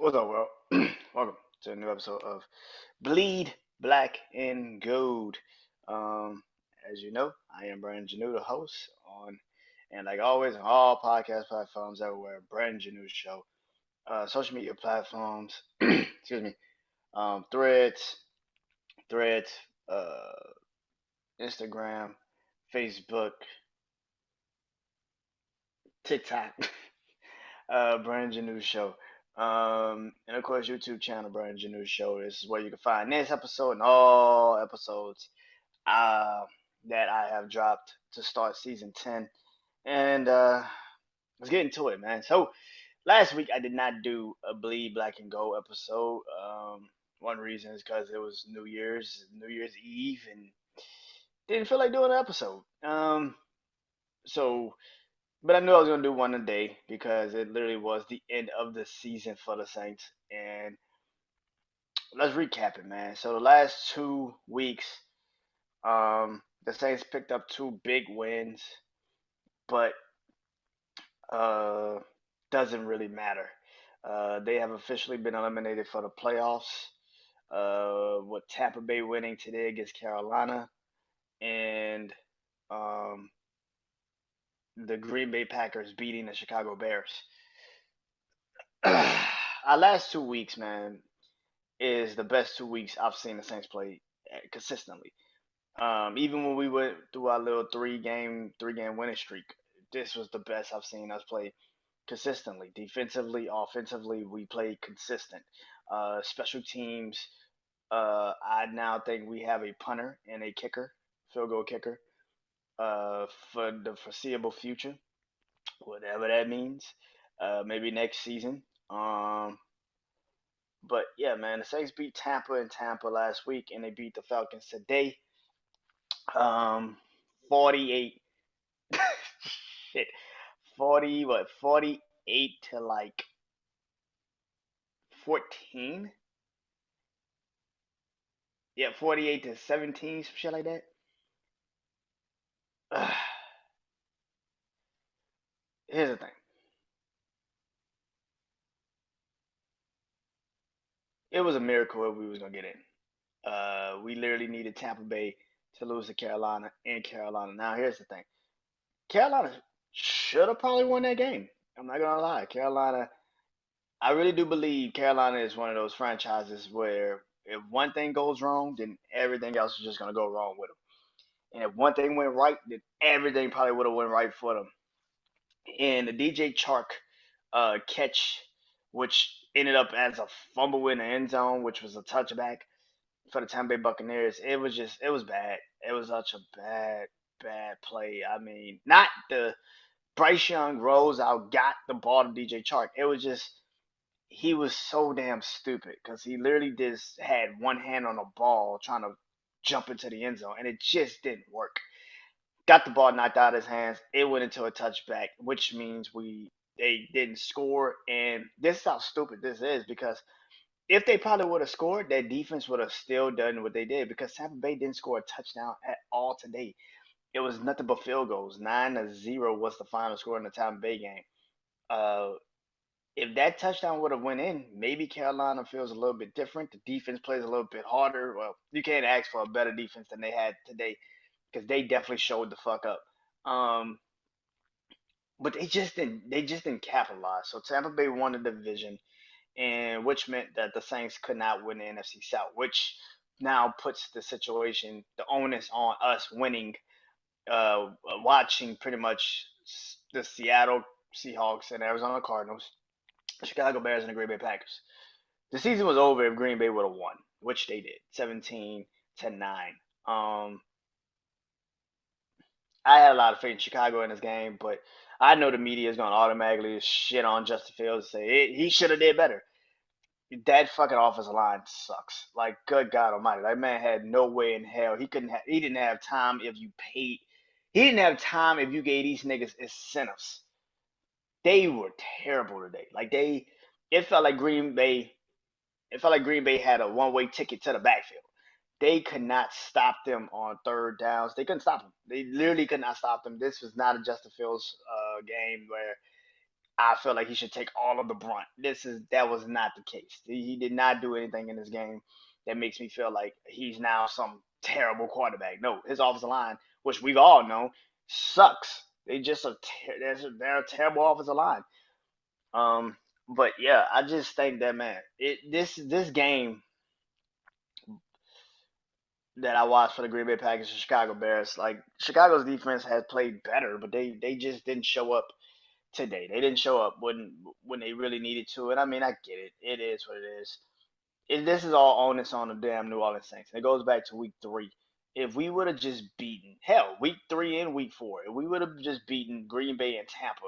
What's up, world? Welcome to a new episode of Bleed Black and Gold. Um, as you know, I am Brandon Janeau, the host and like always, on all podcast platforms everywhere, Brandon Janeau Show. Social media platforms, excuse me, Threads, Threads, uh, Instagram, Facebook, TikTok, Brandon Janeau Show. And of course, YouTube channel, Brandon Janeau Show. This is where you can find this episode and all episodes uh, that I have dropped to start season 10. And let's get into it, man. So, last week I did not do a Bleed Black and Gold episode. One reason is because it was New Year's Eve, and didn't feel like doing an episode. So but I knew I was gonna do one a day because it literally was the end of the season for the Saints. And let's recap it, man. So the last 2 weeks, the Saints picked up two big wins, but uh, doesn't really matter. They have officially been eliminated for the playoffs. With Tampa Bay winning today against Carolina, and um, the Green Bay Packers beating the Chicago Bears. Our last 2 weeks, man, is the best 2 weeks I've seen the Saints play consistently. Even when we went through our little three game winning streak, this was the best I've seen us play consistently. Defensively, offensively, we played consistent. Special teams, I now think we have a punter and a kicker, field goal kicker, for the foreseeable future, whatever that means. Maybe next season. But yeah, man, the Saints beat Tampa in Tampa last week, and they beat the Falcons today. 48. Shit, 48 to like 14. Yeah, 48 to 17, some shit like that. Here's the thing. It was a miracle if we was gonna get in. We literally needed Tampa Bay to lose to Carolina in Carolina. Now here's the thing. Carolina should have probably won that game. I'm not gonna lie. Carolina, I really do believe Carolina is one of those franchises where if one thing goes wrong, then everything else is just gonna go wrong with them. And if one thing went right, then everything probably would have went right for them. And the DJ Chark catch, which ended up as a fumble in the end zone, which was a touchback for the Tampa Bay Buccaneers. It was bad. It was such a bad play. I mean, not the Bryce Young rolls out, got the ball to DJ Chark. It was just he was so damn stupid because he literally just had one hand on the ball trying to jump into the end zone, and it just didn't work. Got the ball knocked out of his hands. It went into a touchback, which means they didn't score. And this is how stupid this is because if they probably would have scored, their defense would have still done what they did because Tampa Bay didn't score a touchdown at all today. It was nothing but field goals. 9-0 was the final score in the Tampa Bay game. Uh, if that touchdown would have went in, maybe Carolina feels a little bit different. The defense plays a little bit harder. Well, you can't ask for a better defense than they had today because they definitely showed the fuck up. Um, but they just didn't capitalize. So Tampa Bay won the division, and which meant that the Saints could not win the NFC South, which now puts the situation, the onus on us winning, watching pretty much the Seattle Seahawks and Arizona Cardinals, Chicago Bears, and the Green Bay Packers. The season was over if Green Bay would have won, which they did, 17-9. Um, I had a lot of faith in Chicago in this game, but I know the media is gonna automatically shit on Justin Fields and say he should have did better. That fucking offensive line sucks. Like, good God Almighty, that man had no way in hell he didn't have time if you paid. He didn't have time if you gave these niggas incentives. They were terrible today. It felt like Green Bay. It felt like Green Bay had a one-way ticket to the backfield. They could not stop them on third downs. They couldn't stop them. They literally could not stop them. This was not a Justin Fields game where I feel like he should take all of the brunt. That was not the case. He did not do anything in this game that makes me feel like he's now some terrible quarterback. No, his offensive line, which we've all known, sucks. They're a terrible offensive line. Um, but yeah, I just think that man, this game that I watched for the Green Bay Packers and Chicago Bears, like Chicago's defense has played better, but they just didn't show up today. They didn't show up when they really needed to. And I mean, I get it. It is what it is. This is all onus on the damn New Orleans Saints. It goes back to week 3. If we would have just beaten, hell, week 3 and week 4, if we would have just beaten Green Bay and Tampa,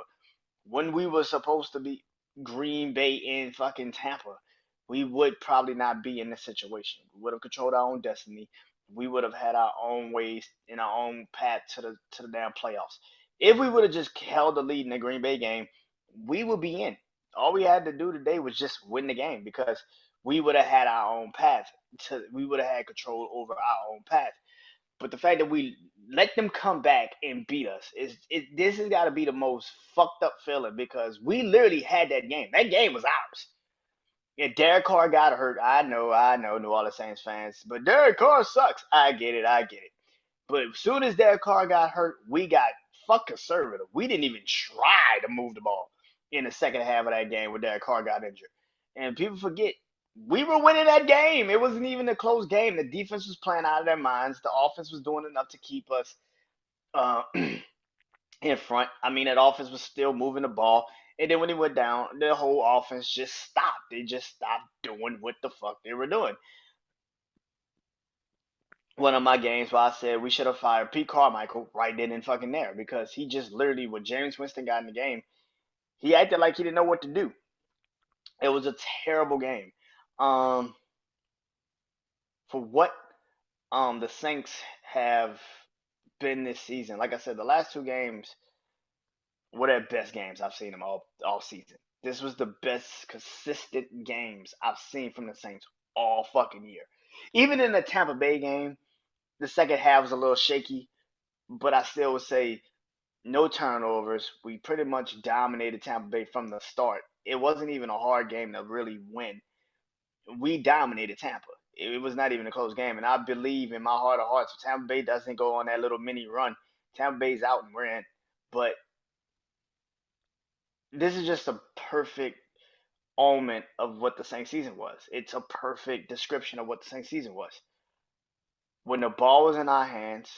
when we were supposed to be Green Bay and fucking Tampa, we would probably not be in this situation. We would have controlled our own destiny. We would have had our own ways and our own path to the damn playoffs. If we would have just held the lead in the Green Bay game, we would be in. All we had to do today was just win the game because we would have had our own path. We would have had control over our own path. But the fact that we let them come back and beat us this has got to be the most fucked up feeling because we literally had that game. That game was ours. And Derek Carr got hurt. I know, New Orleans Saints fans, but Derek Carr sucks. I get it. But as soon as Derek Carr got hurt, we got fuck conservative. We didn't even try to move the ball in the second half of that game when Derek Carr got injured. And people forget we were winning that game. It wasn't even a close game. The defense was playing out of their minds. The offense was doing enough to keep us uh, in front. I mean, that offense was still moving the ball. And then when he went down, the whole offense just stopped. They just stopped doing what the fuck they were doing. One of my games where I said we should have fired Pete Carmichael right then and fucking there because he just literally, when James Winston got in the game, he acted like he didn't know what to do. It was a terrible game. Um, for what the Saints have been this season, like I said, the last 2 games were their best games I've seen them all season. This was the best consistent games I've seen from the Saints all fucking year. Even in the Tampa Bay game, the second half was a little shaky, but I still would say no turnovers. We pretty much dominated Tampa Bay from the start. It wasn't even a hard game to really win. We dominated Tampa. It was not even a close game, and I believe in my heart of hearts, if Tampa Bay doesn't go on that little mini run, Tampa Bay's out and we're in. But this is just a perfect omen of what the Saints season was. It's a perfect description of what the Saints season was. When the ball was in our hands,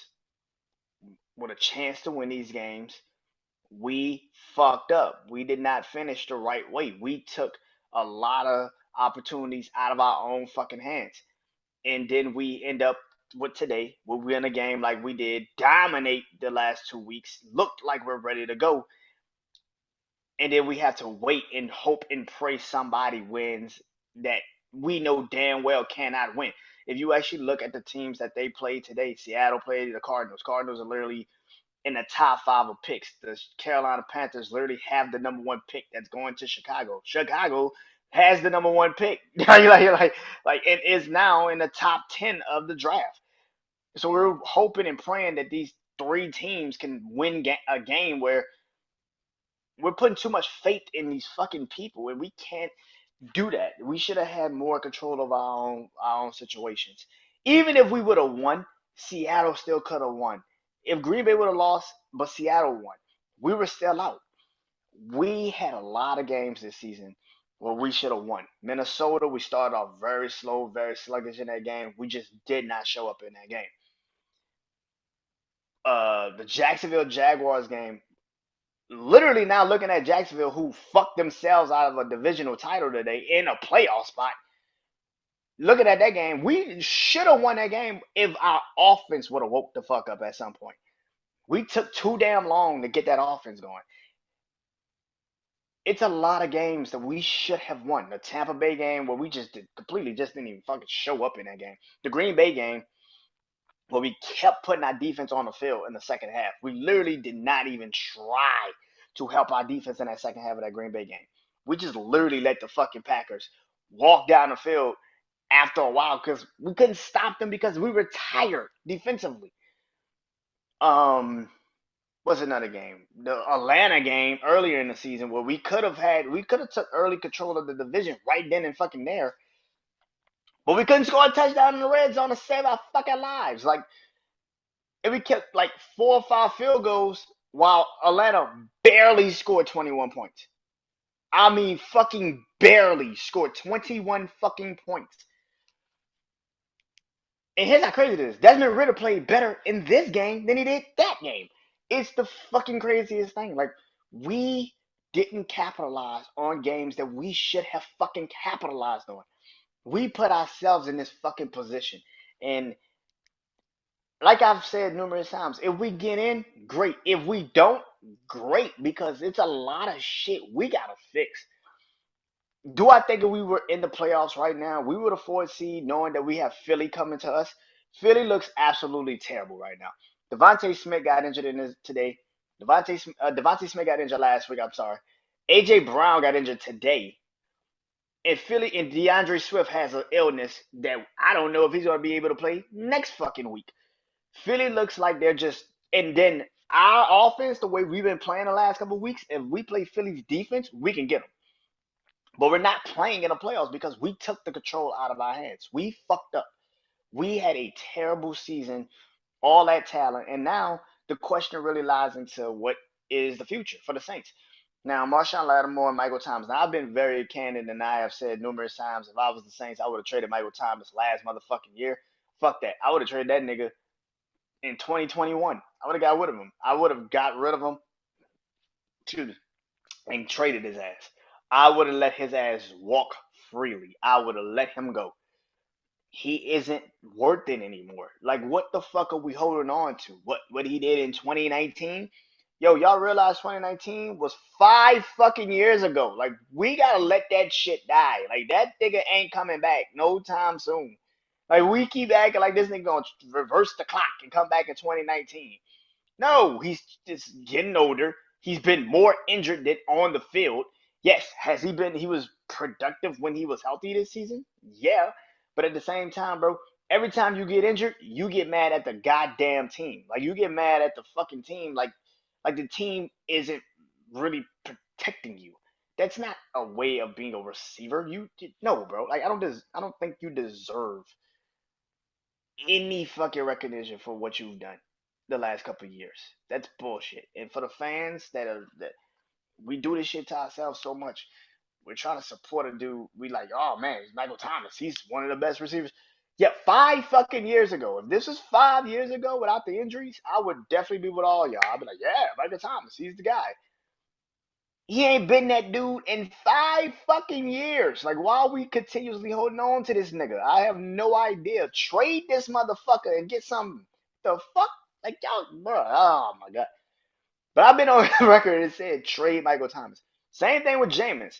with a chance to win these games, we fucked up. We did not finish the right way. We took a lot of opportunities out of our own fucking hands. And then we end up with today, we'll win a game like we did, dominate the last 2 weeks, looked like we're ready to go. And then we have to wait and hope and pray somebody wins that we know damn well cannot win. If you actually look at the teams that they played today, Seattle played the Cardinals. Cardinals are literally in the top 5 of picks. The Carolina Panthers literally have the number 1 pick that's going to Chicago. Chicago has the number 1 pick. like it is now in the top 10 of the draft. So we're hoping and praying that these 3 teams can win a game where we're putting too much faith in these fucking people, and we can't do that. We should have had more control of our own situations. Even if we would have won, Seattle still could have won. If Green Bay would have lost, but Seattle won, we were still out. We had a lot of games this season where we should have won. Minnesota, we started off very slow, very sluggish in that game. We just did not show up in that game. The Jacksonville Jaguars game, literally now looking at Jacksonville, who fucked themselves out of a divisional title today in a playoff spot. Looking at that game, we should have won that game if our offense would have woke the fuck up at some point. We took too damn long to get that offense going. It's a lot of games that we should have won. The Tampa Bay game where we just didn't even fucking show up in that game. The Green Bay game where we kept putting our defense on the field in the second half. We literally did not even try to help our defense in that second half of that Green Bay game. We just literally let the fucking Packers walk down the field after a while because we couldn't stop them because we were tired defensively. Um, What's another game? The Atlanta game earlier in the season where we could have took early control of the division right then and fucking there, but we couldn't score a touchdown in the red zone to save our fucking lives. Like, and we kept like 4 or 5 field goals while Atlanta barely scored 21 points. I mean, fucking barely scored 21 fucking points. And here's how crazy it is. Desmond Ritter played better in this game than he did that game. It's the fucking craziest thing. Like, we didn't capitalize on games that we should have fucking capitalized on. We put ourselves in this fucking position. And like I've said numerous times, if we get in, great. If we don't, great. Because it's a lot of shit we gotta fix. Do I think if we were in the playoffs right now, we would afford seed knowing that we have Philly coming to us? Philly looks absolutely terrible right now. Devontae Smith got injured in this today. Devontae Smith got injured last week. I'm sorry. AJ Brown got injured today. And Philly and DeAndre Swift has an illness that I don't know if he's going to be able to play next fucking week. Philly looks like they're just. And then our offense, the way we've been playing the last couple of weeks, if we play Philly's defense, we can get them. But we're not playing in the playoffs because we took the control out of our hands. We fucked up. We had a terrible season, all that talent, and now the question really lies into what is the future for the Saints. Now, Marshawn Lattimore and Michael Thomas. Now, I've been very candid, and I have said numerous times, if I was the Saints, I would have traded Michael Thomas last motherfucking year. Fuck that. I would have traded that nigga in 2021. I would have got rid of him. I would have got rid of him, excuse me, and traded his ass. I would have let his ass walk freely. I would have let him go. He isn't worth it anymore. Like, what the fuck are we holding on to? What he did in 2019? Yo, y'all realize 2019 was 5 fucking years ago. Like, we gotta let that shit die. Like, that nigga ain't coming back no time soon. Like, we keep acting like this nigga gonna reverse the clock and come back in 2019. No, he's just getting older. He's been more injured than on the field. Yes, has he been? He was productive when he was healthy this season. Yeah, but at the same time, bro, every time you get injured, you get mad at the goddamn team. Like, you get mad at the fucking team. Like the team isn't really protecting you. That's not a way of being a receiver. You no, bro. Like, I don't think you deserve any fucking recognition for what you've done the last couple of years. That's bullshit. And for the fans that we do this shit to ourselves so much, we're trying to support a dude. We like, oh man, it's Michael Thomas. He's one of the best receivers. Yeah, 5 fucking years ago. If this was 5 years ago without the injuries, I would definitely be with all y'all. I'd be like, yeah, Michael Thomas, he's the guy. He ain't been that dude in 5 fucking years. Like, why are we continuously holding on to this nigga? I have no idea. Trade this motherfucker and get some. The fuck? Like, y'all, bro. Oh my god. But I've been on record and said trade Michael Thomas. Same thing with Jameis.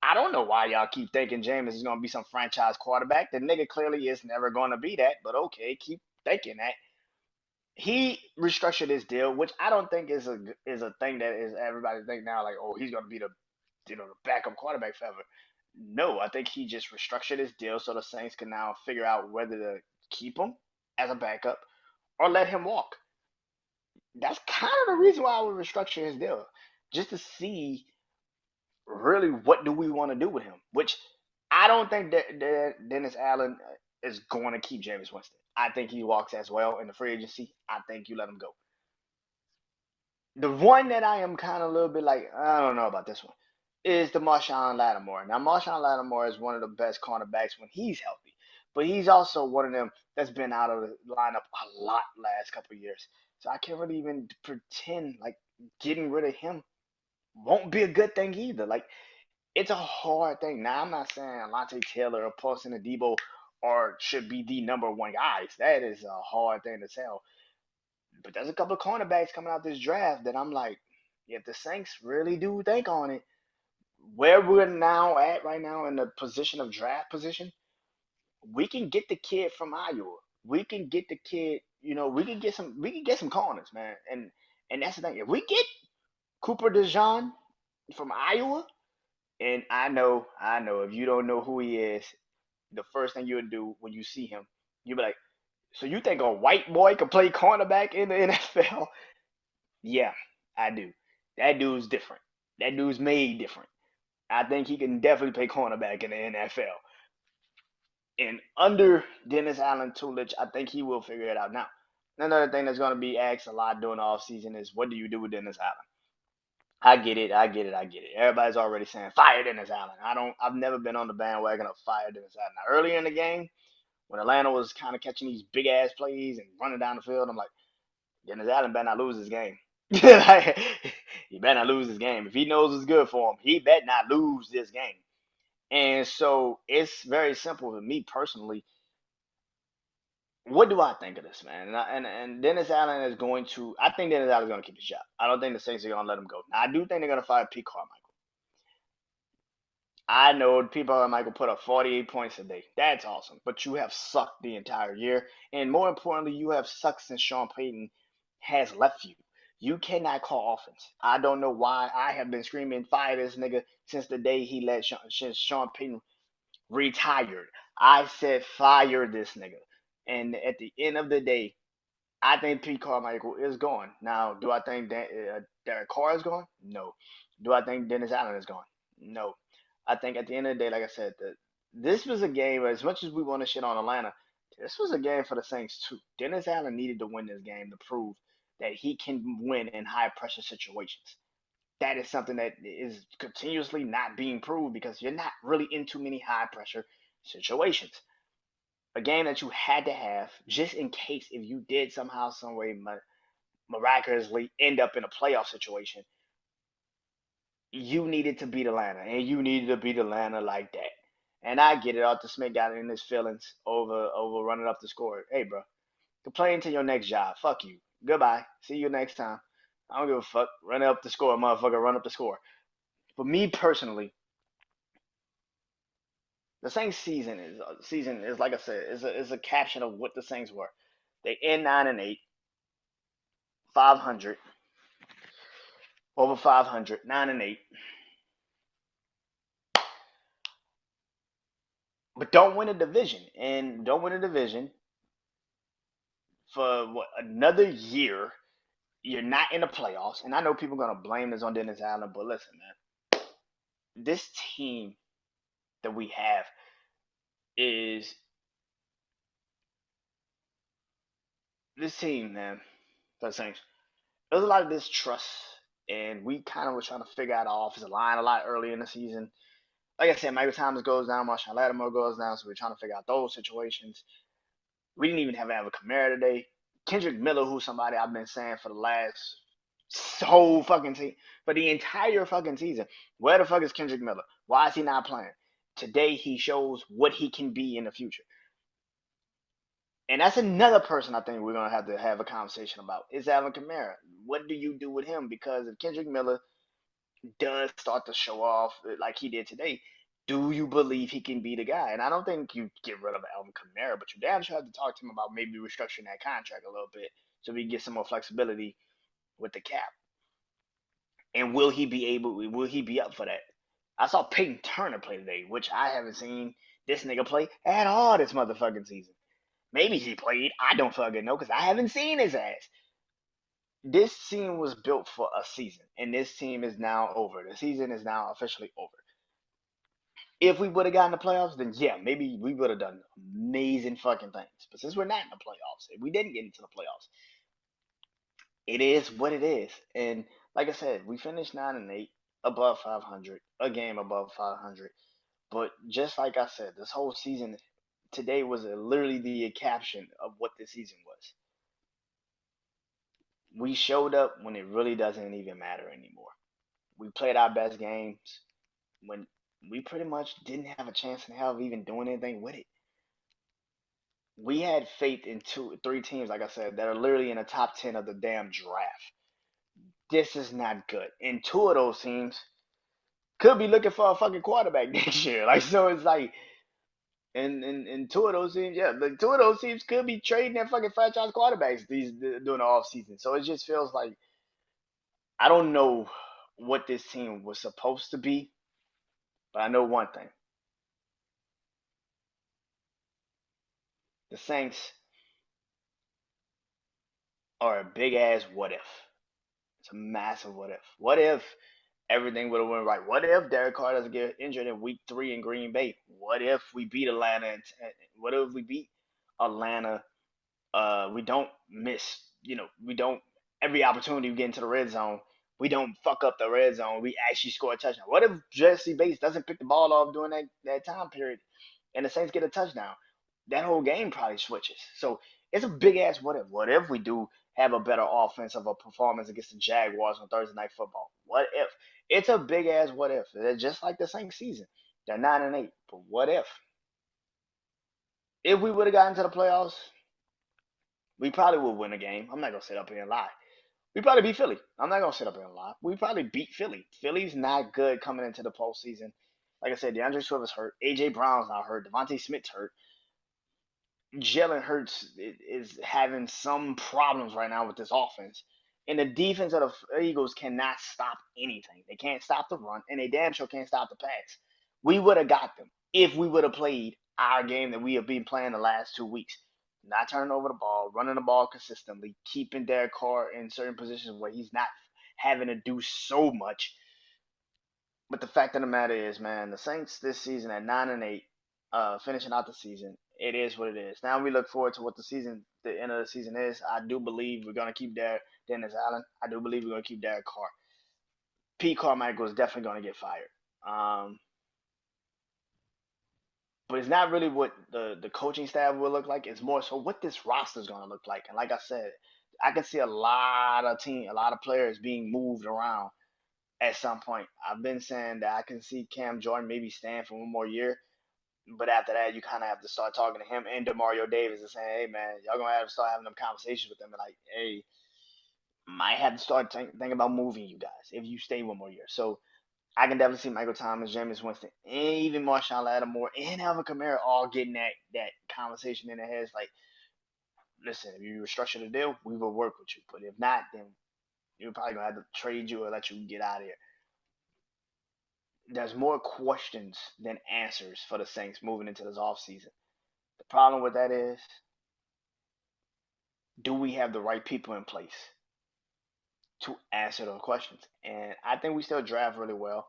I don't know why y'all keep thinking Jameis is gonna be some franchise quarterback. The nigga clearly is never gonna be that. But okay, keep thinking that. He restructured his deal, which I don't think is a thing that is everybody think now like, oh, he's gonna be the backup quarterback forever. No, I think he just restructured his deal so the Saints can now figure out whether to keep him as a backup or let him walk. That's kind of the reason why I would restructure his deal, just to see really what do we want to do with him. Which I don't think that Dennis Allen is going to keep Jameis Winston. I think he walks as well in the free agency. I think you let him go. The one that I am kind of a little bit like, I don't know about this one, is the Marshawn Lattimore. Now, Marshawn Lattimore is one of the best cornerbacks when he's healthy, but he's also one of them that's been out of the lineup a lot last couple of years. So I can't really even pretend like getting rid of him won't be a good thing either. Like, it's a hard thing. Now, I'm not saying Alontae Taylor or Paulson Adebo or should be the number one guys. That is a hard thing to tell. But there's a couple of cornerbacks coming out this draft that I'm like, if the Saints really do think on it, where we're now at right now in the position of draft position, we can get the kid from Iowa. We can get the kid, we can get some corners, man. And that's the thing. If we get Cooper DeJean from Iowa, and I know, if you don't know who he is, the first thing you'll do when you see him, you'll be like, so you think a white boy can play cornerback in the NFL? Yeah, I do. That dude's different. That dude's made different. I think he can definitely play cornerback in the NFL. And under Dennis Allen Tulich, I think he will figure it out. Now, another thing that's going to be asked a lot during the offseason is what do you do with Dennis Allen? I get it, I get it, I get it. Everybody's already saying fire Dennis Allen. I've never been on the bandwagon of fire Dennis Allen. Now, earlier in the game, when Atlanta was kind of catching these big ass plays and running down the field, I'm like, Dennis Allen better not lose this game. Like, he better not lose this game. If he knows it's good for him, he better not lose this game. And so it's very simple to me personally. What do I think of this man? And Dennis Allen is going to. I think Dennis Allen is going to keep his job. I don't think the Saints are going to let him go. Now, I do think they're going to fire Pete Carmichael. I know people like Michael put up 48 points a day. That's awesome. But you have sucked the entire year. And more importantly, you have sucked since Sean Payton has left you. You cannot call offense. I don't know why I have been screaming fire this nigga since the day he let since Sean Payton retired. I said fire this nigga. And at the end of the day, I think Pete Carmichael is gone. Now, do I think Derek Carr is gone? No. Do I think Dennis Allen is gone? No. I think at the end of the day, like I said, this was a game, as much as we want to shit on Atlanta, this was a game for the Saints too. Dennis Allen needed to win this game to prove that he can win in high pressure situations. That is something that is continuously not being proved because you're not really in too many high pressure situations. A game that you had to have just in case if you did somehow, some way, miraculously end up in a playoff situation, you needed to beat Atlanta, and you needed to beat Atlanta like that. And I get it. Arthur Smith got in his feelings over running up the score. Hey, bro, complain to your next job. Fuck you. Goodbye. See you next time. I don't give a fuck. Run up the score, motherfucker. Run up the score. For me personally, the Saints season is like I said is a caption of what the Saints were. They end 9-8, 500, over 500, 9-8. But don't win a division, and don't win a division for what another year. You're not in the playoffs, and I know people are gonna blame this on Dennis Allen, but listen, man, this team that we have is this team, man. The Saints. There's a lot of distrust, and we kind of were trying to figure out our offensive line a lot early in the season. Like I said, Michael Thomas goes down, Marshawn Lattimore goes down, so we're trying to figure out those situations. We didn't even have a Kamara today. Kendrick Miller, who's somebody I've been saying for the last whole fucking season, for the entire fucking season. Where the fuck is Kendrick Miller? Why is he not playing? Today he shows what he can be in the future. And that's another person I think we're gonna have to have a conversation about is Alvin Kamara. What do you do with him? Because if Kendrick Miller does start to show off like he did today, do you believe he can be the guy? And I don't think you get rid of Alvin Kamara, but you damn sure have to talk to him about maybe restructuring that contract a little bit so we can get some more flexibility with the cap. And will he be up for that? I saw Peyton Turner play today, which I haven't seen this nigga play at all this motherfucking season. Maybe he played. I don't fucking know because I haven't seen his ass. This team was built for a season, and this team is now over. The season is now officially over. If we would have gotten the playoffs, then yeah, maybe we would have done amazing fucking things. But since we're not in the playoffs, if we didn't get into the playoffs, it is what it is. And like I said, we finished 9-8, above 500, a game above 500. But just like I said, this whole season today was literally the caption of what the season was. We showed up when it really doesn't even matter anymore. We played our best games when we pretty much didn't have a chance in hell of even doing anything with it. We had faith in three teams, like I said, that are literally in the top 10 of the damn draft. This is not good. And two of those teams could be looking for a fucking quarterback next year. Like, so it's like, and two of those teams, yeah, the two of those teams could be trading their fucking franchise quarterbacks during the off season. So it just feels like I don't know what this team was supposed to be, but I know one thing: the Saints are a big ass what if. It's a massive what if. What if everything would have went right? What if Derek Carr doesn't get injured in week 3 in Green Bay? What if we beat Atlanta? What if we beat Atlanta? We don't miss, we don't every opportunity we get into the red zone, we don't fuck up the red zone. We actually score a touchdown. What if Jesse Bates doesn't pick the ball off during that time period and the Saints get a touchdown? That whole game probably switches. So it's a big ass what if. What if we do have a better offensive performance against the Jaguars on Thursday Night Football? What if? It's a big ass what if. They're just like the Saints season. They're 9-8. But what if? If we would have gotten to the playoffs, we probably would win a game. I'm not gonna sit up here and lie. We probably beat Philly. I'm not gonna sit up here and lie. We probably beat Philly. Philly's not good coming into the postseason. Like I said, DeAndre Swift is hurt. AJ Brown's not hurt. Devontae Smith's hurt. Jalen Hurts is having some problems right now with this offense. And the defense of the Eagles cannot stop anything. They can't stop the run, and they damn sure can't stop the pass. We would have got them if we would have played our game that we have been playing the last 2 weeks. Not turning over the ball, running the ball consistently, keeping Derek Carr in certain positions where he's not having to do so much. But the fact of the matter is, man, the Saints this season at 9-8, finishing out the season, it is what it is. Now we look forward to what the end of the season is. I do believe we're gonna keep Dennis Allen. I do believe we're gonna keep Derek Carr. Pete Carmichael is definitely gonna get fired. But it's not really what the coaching staff will look like. It's more so what this roster is gonna look like. And like I said, I can see a lot of players being moved around at some point. I've been saying that I can see Cam Jordan maybe staying for one more year. But after that, you kind of have to start talking to him and Demario Davis and saying, "Hey, man, y'all gonna have to start having them conversations with them and like, hey, might have to start thinking about moving you guys if you stay one more year." So I can definitely see Michael Thomas, Jameis Winston, and even Marshawn Lattimore and Alvin Kamara all getting that conversation in their heads. Like, listen, if you restructure the deal, we will work with you. But if not, then we're probably gonna have to trade you or let you get out of here. There's more questions than answers for the Saints moving into this offseason. The problem with that is, do we have the right people in place to answer those questions? And I think we still draft really well.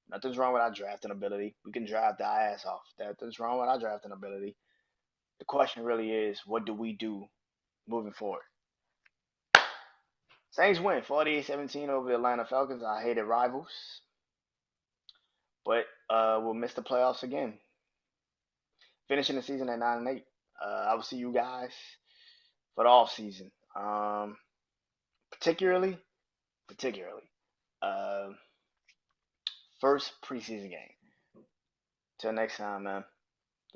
Nothing's wrong with our drafting ability. We can draft our ass off. Nothing's wrong with our drafting ability. The question really is, what do we do moving forward? Saints win 48-17 over the Atlanta Falcons. I hated rivals. But we'll miss the playoffs again. Finishing the season at 9-8. I will see you guys for the off season. Particularly, uh, first preseason game. Till next time, man.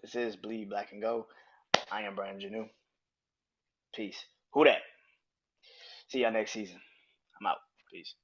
This is Bleed Black and Go. I am BrandonJaneau. Peace. Who that? See y'all next season. I'm out. Peace.